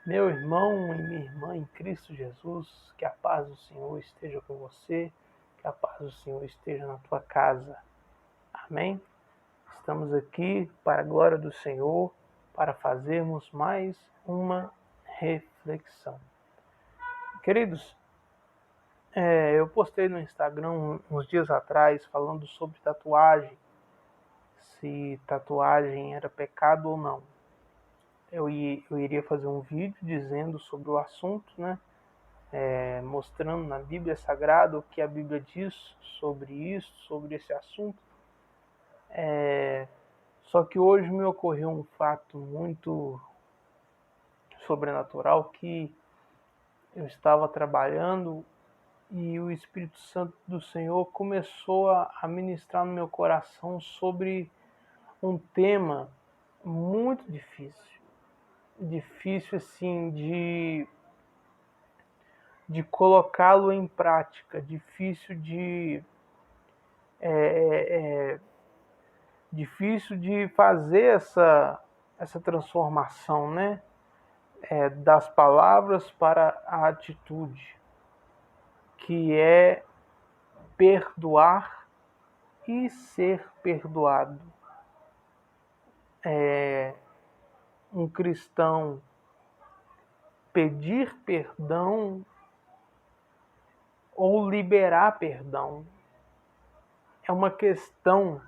Meu irmão e minha irmã em Cristo Jesus, que a paz do Senhor esteja com você, que a paz do Senhor esteja na tua casa. Amém? Estamos aqui para a glória do Senhor, para fazermos mais uma reflexão. Queridos, eu postei no Instagram uns dias atrás falando sobre tatuagem, se tatuagem era pecado ou não. Eu iria fazer um vídeo dizendo sobre o assunto, né? Mostrando na Bíblia Sagrada o que a Bíblia diz sobre isso, sobre esse assunto. Só que hoje me ocorreu um fato muito sobrenatural, que eu estava trabalhando e o Espírito Santo do Senhor começou a ministrar no meu coração sobre um tema muito difícil. Difícil assim de colocá-lo em prática, difícil de fazer essa transformação, né? Das palavras para a atitude, que é perdoar e ser perdoado. Um cristão pedir perdão ou liberar perdão é uma questão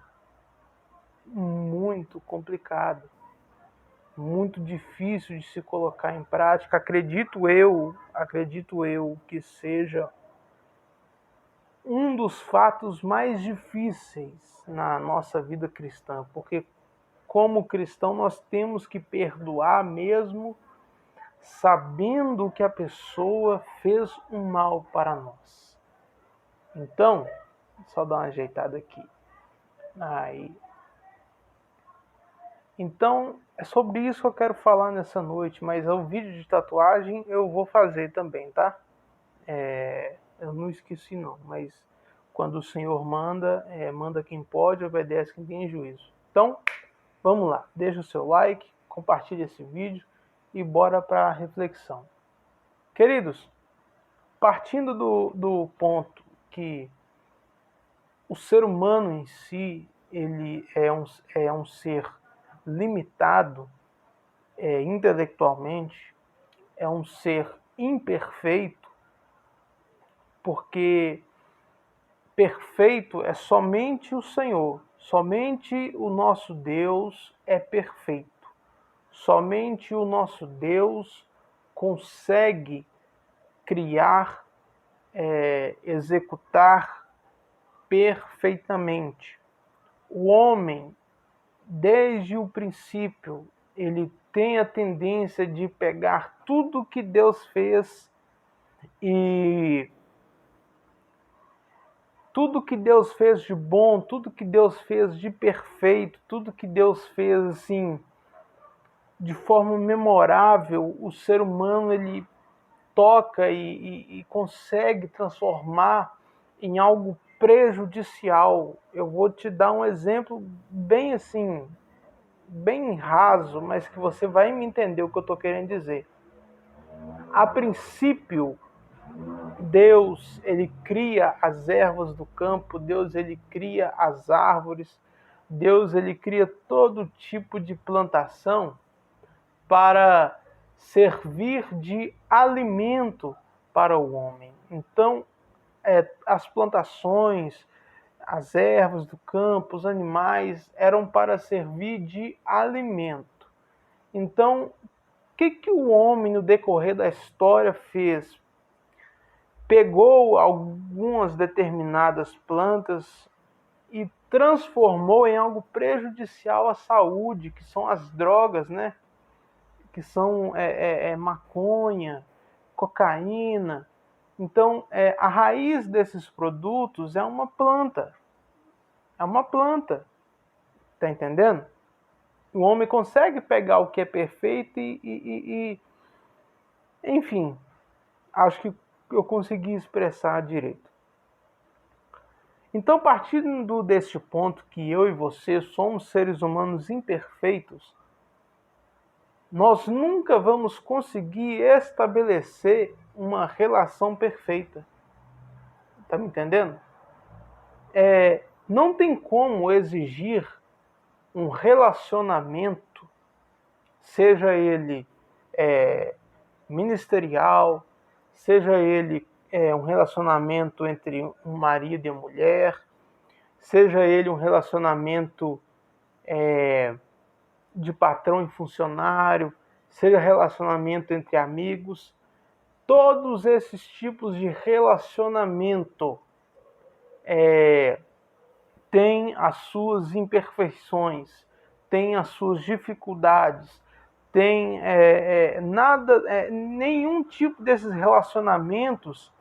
muito complicada, muito difícil de se colocar em prática. Acredito eu que seja um dos fatos mais difíceis na nossa vida cristã, porque como cristão nós temos que perdoar mesmo sabendo que a pessoa fez um mal para nós. Então, só dar uma ajeitada aqui. Aí. Então, é sobre isso que eu quero falar nessa noite, mas o vídeo de tatuagem eu vou fazer também, tá? Eu não esqueci não, mas quando o Senhor manda, manda quem pode, obedece quem tem juízo. Então, vamos lá, deixa o seu like, compartilha esse vídeo e bora para a reflexão. Queridos, partindo do ponto que o ser humano em si, ele é um ser limitado intelectualmente, é um ser imperfeito, porque perfeito é somente o Senhor, somente o nosso Deus é perfeito. Somente o nosso Deus consegue criar, executar perfeitamente. O homem, desde o princípio, ele tem a tendência de pegar tudo que Deus fez e tudo que Deus fez de bom, tudo que Deus fez de perfeito, tudo que Deus fez assim de forma memorável, o ser humano ele toca e consegue transformar em algo prejudicial. Eu vou te dar um exemplo bem assim, bem raso, mas que você vai me entender o que eu estou querendo dizer. A princípio, Deus ele cria as ervas do campo, Deus ele cria as árvores, Deus ele cria todo tipo de plantação para servir de alimento para o homem. Então, as plantações, as ervas do campo, os animais eram para servir de alimento. Então, o que o homem no decorrer da história fez? Pegou algumas determinadas plantas e transformou em algo prejudicial à saúde, que são as drogas, né? Que são maconha, cocaína. Então, a raiz desses produtos é uma planta. É uma planta. Tá entendendo? O homem consegue pegar o que é perfeito enfim, acho que eu consegui expressar direito. Então, partindo deste ponto que eu e você somos seres humanos imperfeitos, nós nunca vamos conseguir estabelecer uma relação perfeita. Tá me entendendo? Não tem como exigir um relacionamento, seja ele ministerial, seja ele um relacionamento entre um marido e uma mulher, seja ele um relacionamento de patrão e funcionário, seja relacionamento entre amigos, todos esses tipos de relacionamento têm as suas imperfeições, têm as suas dificuldades, tem nenhum tipo desses relacionamentos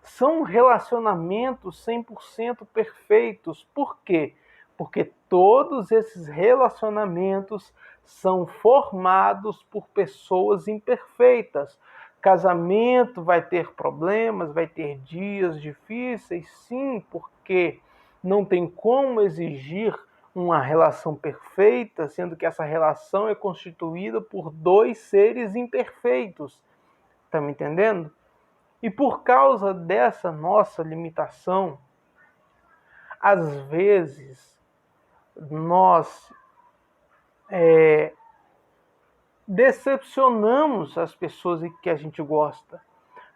são relacionamentos 100% perfeitos. Por quê? Porque todos esses relacionamentos são formados por pessoas imperfeitas. Casamento vai ter problemas, vai ter dias difíceis, sim, porque não tem como exigir uma relação perfeita, sendo que essa relação é constituída por dois seres imperfeitos. Tá me entendendo? E por causa dessa nossa limitação, às vezes nós decepcionamos as pessoas que a gente gosta.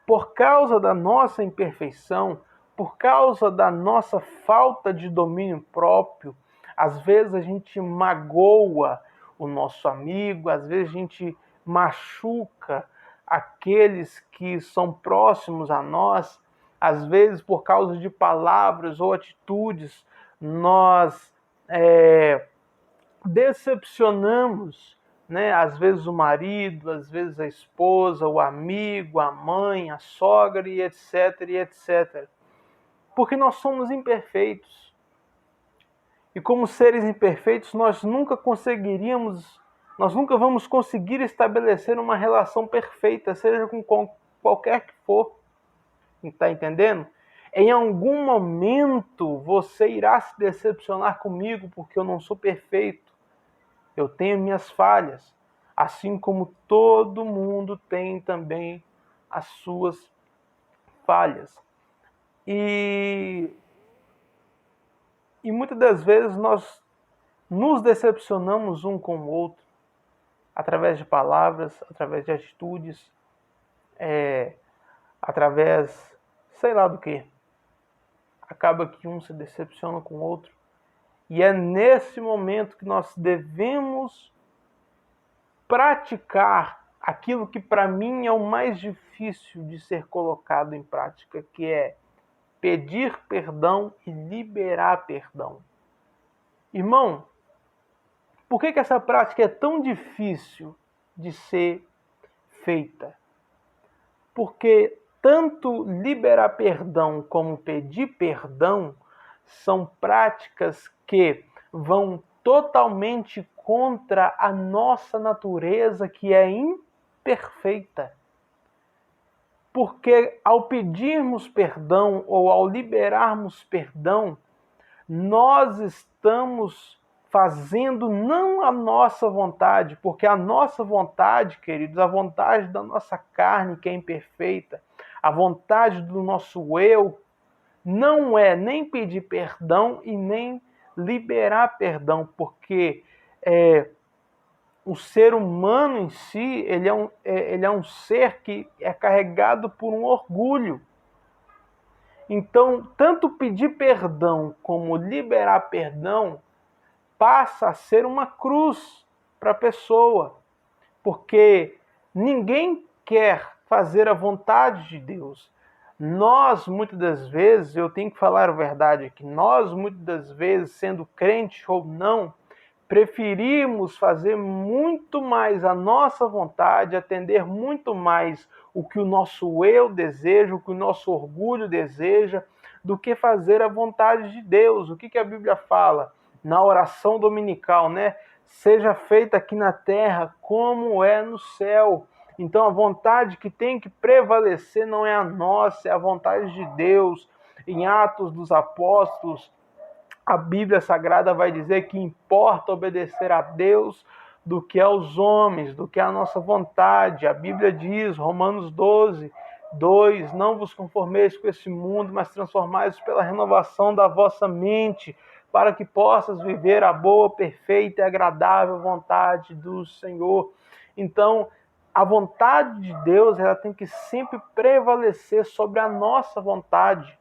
Por causa da nossa imperfeição, por causa da nossa falta de domínio próprio, às vezes a gente magoa o nosso amigo, às vezes a gente machuca aqueles que são próximos a nós, às vezes por causa de palavras ou atitudes, nós decepcionamos, né? Às vezes o marido, às vezes a esposa, o amigo, a mãe, a sogra e etc, e etc. Porque nós somos imperfeitos. E como seres imperfeitos, nós nunca vamos conseguir estabelecer uma relação perfeita, seja com qualquer que for. Está entendendo? Em algum momento você irá se decepcionar comigo porque eu não sou perfeito. Eu tenho minhas falhas, assim como todo mundo tem também as suas falhas. E muitas das vezes nós nos decepcionamos um com o outro, através de palavras, através de atitudes, através, sei lá do que. Acaba que um se decepciona com o outro. E é nesse momento que nós devemos praticar aquilo que para mim é o mais difícil de ser colocado em prática, que é pedir perdão e liberar perdão. Irmão, por que essa prática é tão difícil de ser feita? Porque tanto liberar perdão como pedir perdão são práticas que vão totalmente contra a nossa natureza, que é imperfeita. Porque ao pedirmos perdão ou ao liberarmos perdão, nós estamos fazendo não a nossa vontade, porque a nossa vontade, queridos, a vontade da nossa carne, que é imperfeita, a vontade do nosso eu, não é nem pedir perdão e nem liberar perdão, porque o ser humano em si, ele é um ser que é carregado por um orgulho. Então, tanto pedir perdão como liberar perdão passa a ser uma cruz para a pessoa, porque ninguém quer fazer a vontade de Deus. Nós, muitas das vezes, eu tenho que falar a verdade aqui, nós, muitas das vezes, sendo crente ou não, preferimos fazer muito mais a nossa vontade, atender muito mais o que o nosso eu deseja, o que o nosso orgulho deseja, do que fazer a vontade de Deus. O que a Bíblia fala na oração dominical, né? Seja feita aqui na terra como é no céu. Então a vontade que tem que prevalecer não é a nossa, é a vontade de Deus. Em Atos dos Apóstolos, a Bíblia Sagrada vai dizer que importa obedecer a Deus do que aos homens, do que à nossa vontade. A Bíblia diz, Romanos 12:2, não vos conformeis com esse mundo, mas transformai-vos pela renovação da vossa mente, para que possas viver a boa, perfeita e agradável vontade do Senhor. Então, a vontade de Deus, ela tem que sempre prevalecer sobre a nossa vontade.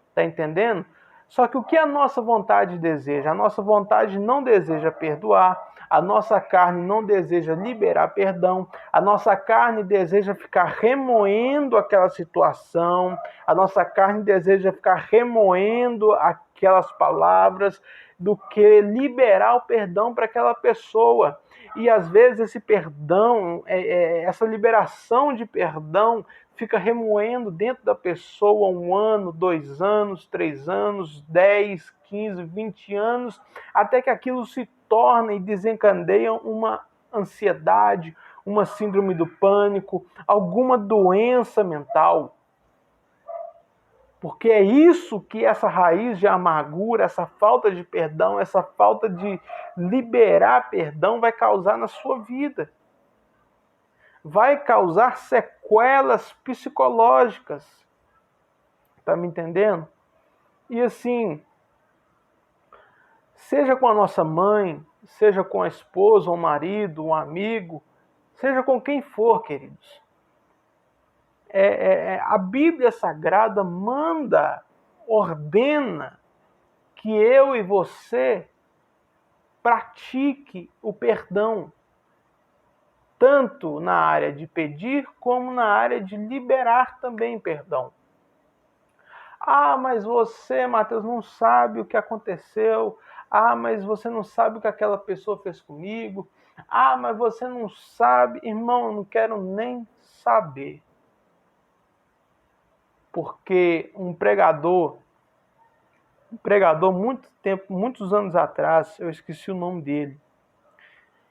Está entendendo? Só que o que a nossa vontade deseja? A nossa vontade não deseja perdoar, a nossa carne não deseja liberar perdão, a nossa carne deseja ficar remoendo aquela situação, a nossa carne deseja ficar remoendo aquelas palavras, do que liberar o perdão para aquela pessoa. E às vezes esse perdão, essa liberação de perdão, fica remoendo dentro da pessoa 1 ano, 2 anos, 3 anos, 10, 15, 20 anos, até que aquilo se torna e desencadeia uma ansiedade, uma síndrome do pânico, alguma doença mental. Porque é isso que essa raiz de amargura, essa falta de perdão, essa falta de liberar perdão vai causar na sua vida. Vai causar sequelas psicológicas. Tá me entendendo? E assim, seja com a nossa mãe, seja com a esposa, um marido, um amigo, seja com quem for, queridos. A Bíblia Sagrada manda, ordena que eu e você pratique o perdão, tanto na área de pedir como na área de liberar também perdão. Ah, mas você, Mateus, não sabe o que aconteceu. Ah, mas você não sabe o que aquela pessoa fez comigo. Ah, mas você não sabe. Irmão, eu não quero nem saber. Porque um pregador muitos anos atrás, eu esqueci o nome dele,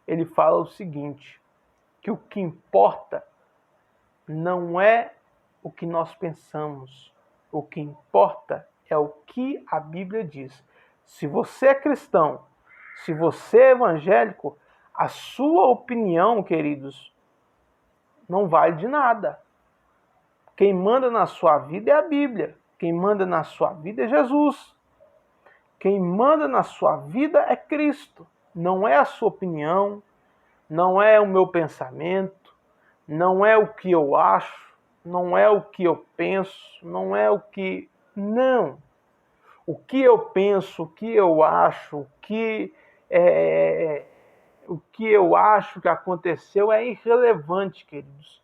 ele fala o seguinte, que o que importa não é o que nós pensamos, o que importa é o que a Bíblia diz. Se você é cristão, se você é evangélico, a sua opinião, queridos, não vale de nada. Quem manda na sua vida é a Bíblia. Quem manda na sua vida é Jesus. Quem manda na sua vida é Cristo. Não é a sua opinião, não é o meu pensamento, não é o que eu acho, não é o que eu penso, não é o que... Não. O que eu penso, o que eu acho, o que eu acho que aconteceu é irrelevante, queridos.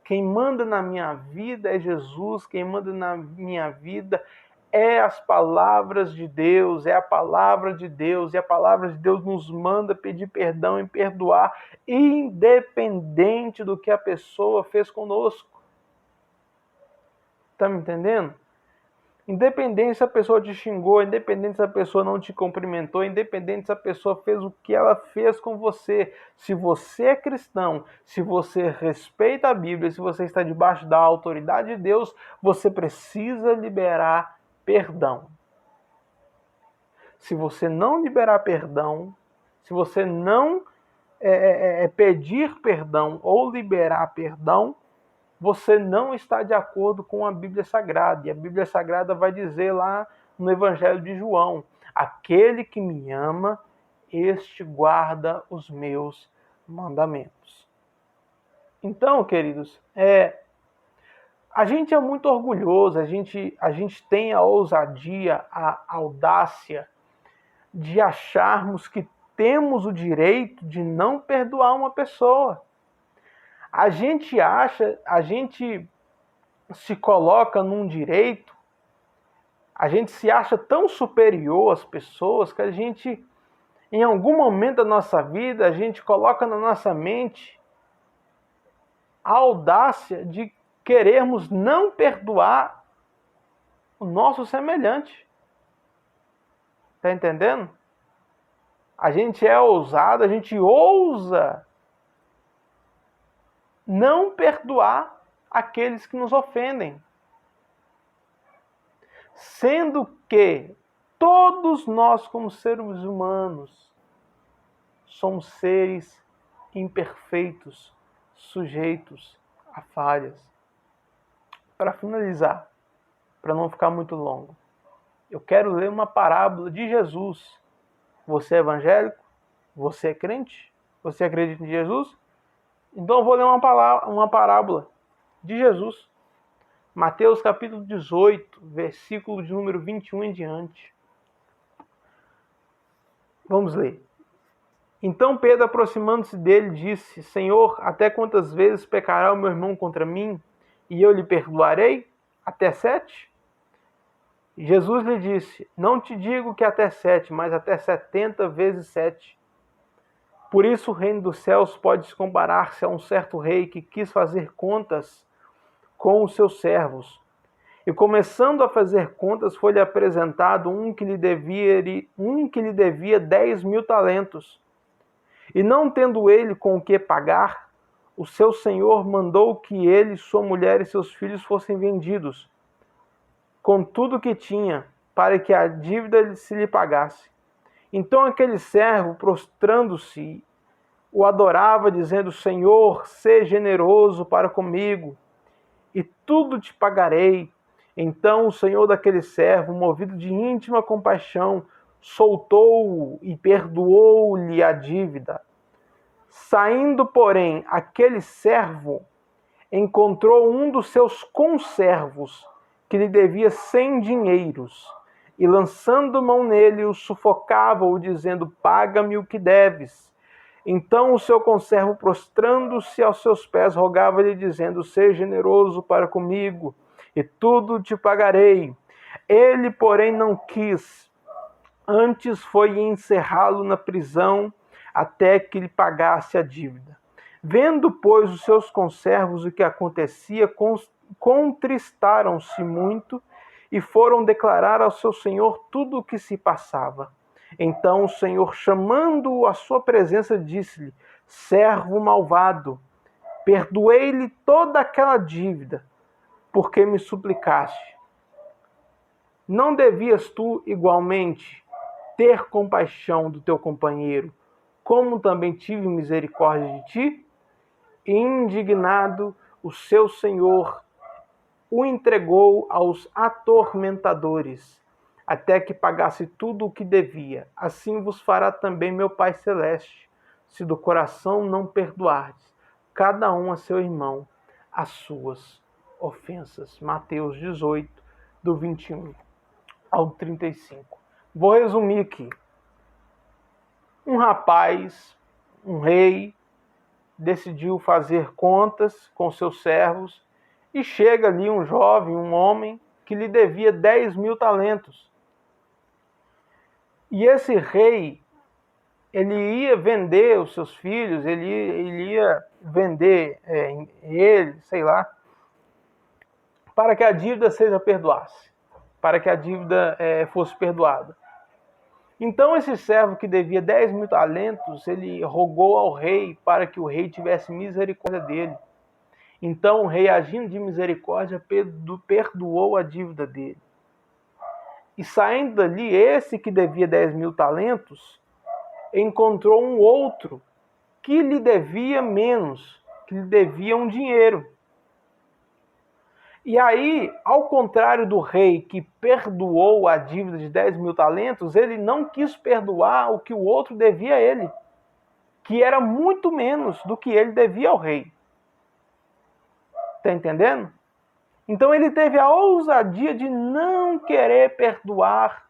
Quem manda na minha vida é Jesus, quem manda na minha vida é as palavras de Deus, é a palavra de Deus, e a palavra de Deus nos manda pedir perdão e perdoar, independente do que a pessoa fez conosco. Tá me entendendo? Independente se a pessoa te xingou, independente se a pessoa não te cumprimentou, independente se a pessoa fez o que ela fez com você. Se você é cristão, se você respeita a Bíblia, se você está debaixo da autoridade de Deus, você precisa liberar perdão. Se você não liberar perdão, se você não pedir perdão ou liberar perdão, você não está de acordo com a Bíblia Sagrada. E a Bíblia Sagrada vai dizer lá no Evangelho de João, aquele que me ama, este guarda os meus mandamentos. Então, queridos, a gente é muito orgulhoso, a gente tem a ousadia, a audácia de acharmos que temos o direito de não perdoar uma pessoa. A gente se coloca num direito, a gente se acha tão superior às pessoas que a gente, em algum momento da nossa vida, a gente coloca na nossa mente a audácia de querermos não perdoar o nosso semelhante. Tá entendendo? A gente é ousado, a gente ousa não perdoar aqueles que nos ofendem. Sendo que todos nós, como seres humanos, somos seres imperfeitos, sujeitos a falhas. Para finalizar, para não ficar muito longo, eu quero ler uma parábola de Jesus. Você é evangélico? Você é crente? Você acredita em Jesus? Então eu vou ler uma parábola de Jesus. Mateus capítulo 18, versículo de número 21 em diante. Vamos ler. Então Pedro, aproximando-se dele, disse: Senhor, até quantas vezes pecará o meu irmão contra mim, e eu lhe perdoarei? Até 7? Jesus lhe disse: Não te digo que até 7, mas até 70 vezes 7. Por isso o reino dos céus pode comparar-se a um certo rei que quis fazer contas com os seus servos. E começando a fazer contas, foi-lhe apresentado um que lhe devia 10.000 talentos. E não tendo ele com o que pagar, o seu senhor mandou que ele, sua mulher e seus filhos fossem vendidos, com tudo que tinha, para que a dívida se lhe pagasse. Então aquele servo, prostrando-se, o adorava, dizendo: Senhor, sê generoso para comigo, e tudo te pagarei. Então o senhor daquele servo, movido de íntima compaixão, soltou-o e perdoou-lhe a dívida. Saindo, porém, aquele servo encontrou um dos seus conservos, que lhe devia 100 dinheiros, e lançando mão nele, o sufocava-o, dizendo: Paga-me o que deves. Então o seu conservo, prostrando-se aos seus pés, rogava-lhe, dizendo: Seja generoso para comigo, e tudo te pagarei. Ele, porém, não quis, antes foi encerrá-lo na prisão, até que lhe pagasse a dívida. Vendo, pois, os seus conservos o que acontecia, contristaram-se muito e foram declarar ao seu senhor tudo o que se passava. Então o senhor, chamando-o à sua presença, disse-lhe: Servo malvado, perdoei-lhe toda aquela dívida, porque me suplicaste. Não devias tu, igualmente, ter compaixão do teu companheiro, como também tive misericórdia de ti? E indignado, o seu senhor o entregou aos atormentadores, até que pagasse tudo o que devia. Assim vos fará também meu Pai Celeste, se do coração não perdoardes, cada um a seu irmão, as suas ofensas. Mateus 18, do 21 ao 35. Vou resumir aqui. Um rapaz, um rei, decidiu fazer contas com seus servos e chega ali um jovem, um homem, que lhe devia 10.000 talentos. E esse rei, ele ia vender os seus filhos, ele ia vender ele, sei lá, para que a dívida seja perdoasse, para que a dívida fosse perdoada. Então esse servo que devia 10.000 talentos, ele rogou ao rei para que o rei tivesse misericórdia dele. Então o rei, agindo de misericórdia, perdoou a dívida dele. E saindo dali, esse que devia 10.000 talentos, encontrou um outro que lhe devia menos, que lhe devia um dinheiro. E aí, ao contrário do rei que perdoou a dívida de 10.000 talentos, ele não quis perdoar o que o outro devia a ele, que era muito menos do que ele devia ao rei. Está entendendo? Então ele teve a ousadia de não querer perdoar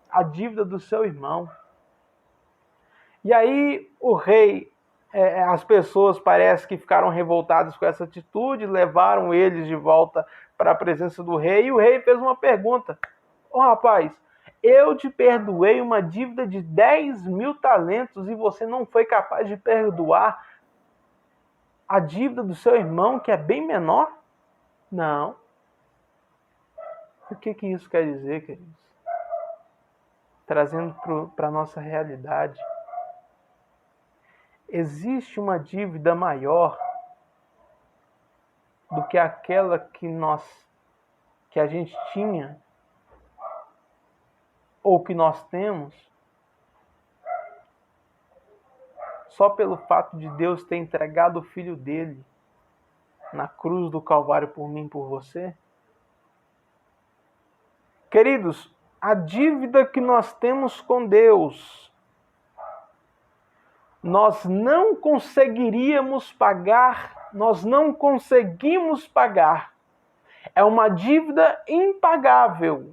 a dívida do seu irmão. E aí o rei, as pessoas parece que ficaram revoltadas com essa atitude, levaram eles de volta para a presença do rei, e o rei fez uma pergunta: Ô rapaz, eu te perdoei uma dívida de 10.000 talentos e você não foi capaz de perdoar a dívida do seu irmão, que é bem menor? Não. O que isso quer dizer, queridos? Trazendo para a nossa realidade. Existe uma dívida maior do que aquela que a gente tinha ou que nós temos? só pelo fato de Deus ter entregado o Filho dele na cruz do Calvário por mim e por você? Queridos, a dívida que nós temos com Deus, nós não conseguiríamos pagar, nós não conseguimos pagar. É uma dívida impagável,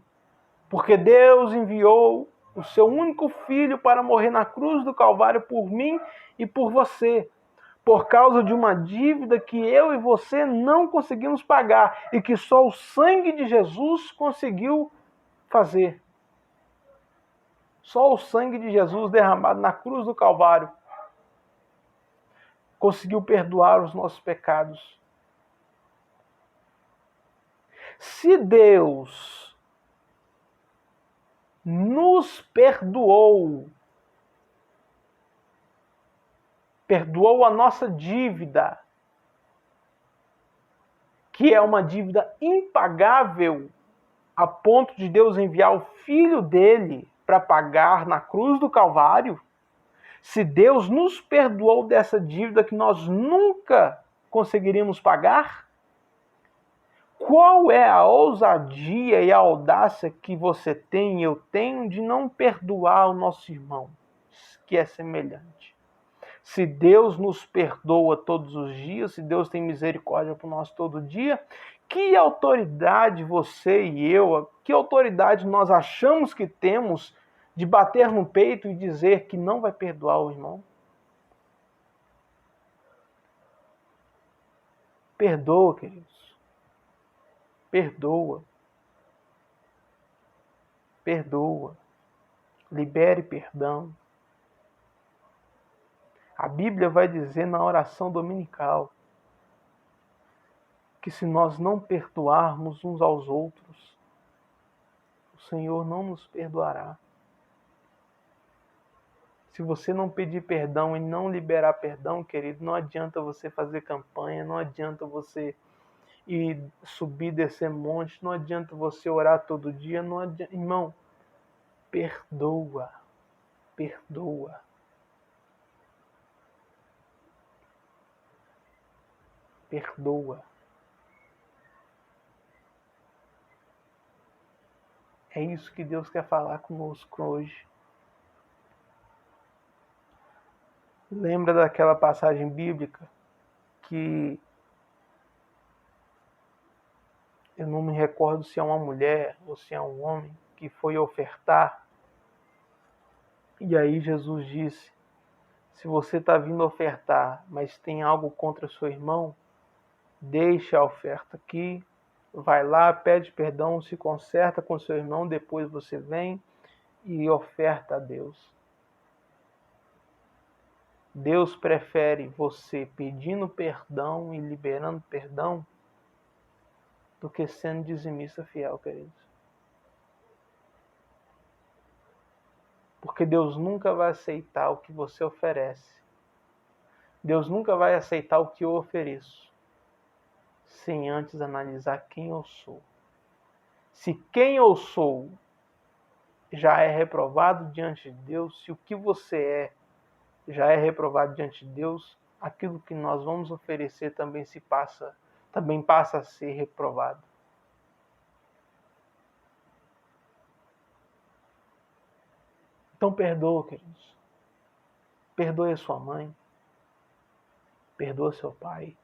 porque Deus enviou o seu único Filho para morrer na cruz do Calvário por mim e por você, por causa de uma dívida que eu e você não conseguimos pagar e que só o sangue de Jesus conseguiu fazer. Só o sangue de Jesus derramado na cruz do Calvário conseguiu perdoar os nossos pecados. Se Deus nos perdoou a nossa dívida, que é uma dívida impagável, a ponto de Deus enviar o Filho dele para pagar na cruz do Calvário, se Deus nos perdoou dessa dívida que nós nunca conseguiríamos pagar, qual é a ousadia e a audácia que você tem e eu tenho de não perdoar o nosso irmão, que é semelhante? Se Deus nos perdoa todos os dias, se Deus tem misericórdia por nós todo dia, que autoridade você e eu, que autoridade nós achamos que temos de bater no peito e dizer que não vai perdoar o irmão? Perdoa, queridos. Perdoa. Perdoa. Libere perdão. A Bíblia vai dizer na oração dominical que se nós não perdoarmos uns aos outros, o Senhor não nos perdoará. Se você não pedir perdão e não liberar perdão, querido, não adianta você fazer campanha, não adianta você ir subir, descer monte, não adianta você orar todo dia, não adianta. Irmão, perdoa, perdoa. Perdoa. É isso que Deus quer falar conosco hoje. Lembra daquela passagem bíblica que eu não me recordo se é uma mulher ou se é um homem que foi ofertar. E aí Jesus disse: se você está vindo ofertar, mas tem algo contra seu irmão, deixa a oferta aqui, vai lá, pede perdão, se conserta com seu irmão, depois você vem e oferta a Deus. Deus prefere você pedindo perdão e liberando perdão do que sendo dizimista fiel, queridos. Porque Deus nunca vai aceitar o que você oferece. Deus nunca vai aceitar o que eu ofereço, sem antes analisar quem eu sou. Se quem eu sou já é reprovado diante de Deus, se o que você é já é reprovado diante de Deus, aquilo que nós vamos oferecer também passa a ser reprovado. Então perdoa, queridos. Perdoe a sua mãe. Perdoa seu pai.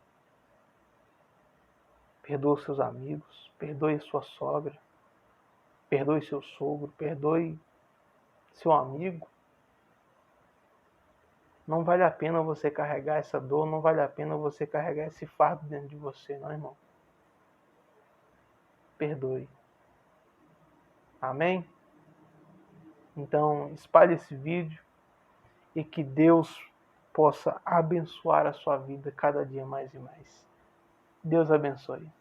Perdoa seus amigos. Perdoe sua sogra. Perdoe seu sogro. Perdoe seu amigo. Não vale a pena você carregar essa dor, não vale a pena você carregar esse fardo dentro de você, não, irmão. Perdoe. Amém? Então, espalhe esse vídeo e que Deus possa abençoar a sua vida cada dia mais e mais. Deus abençoe.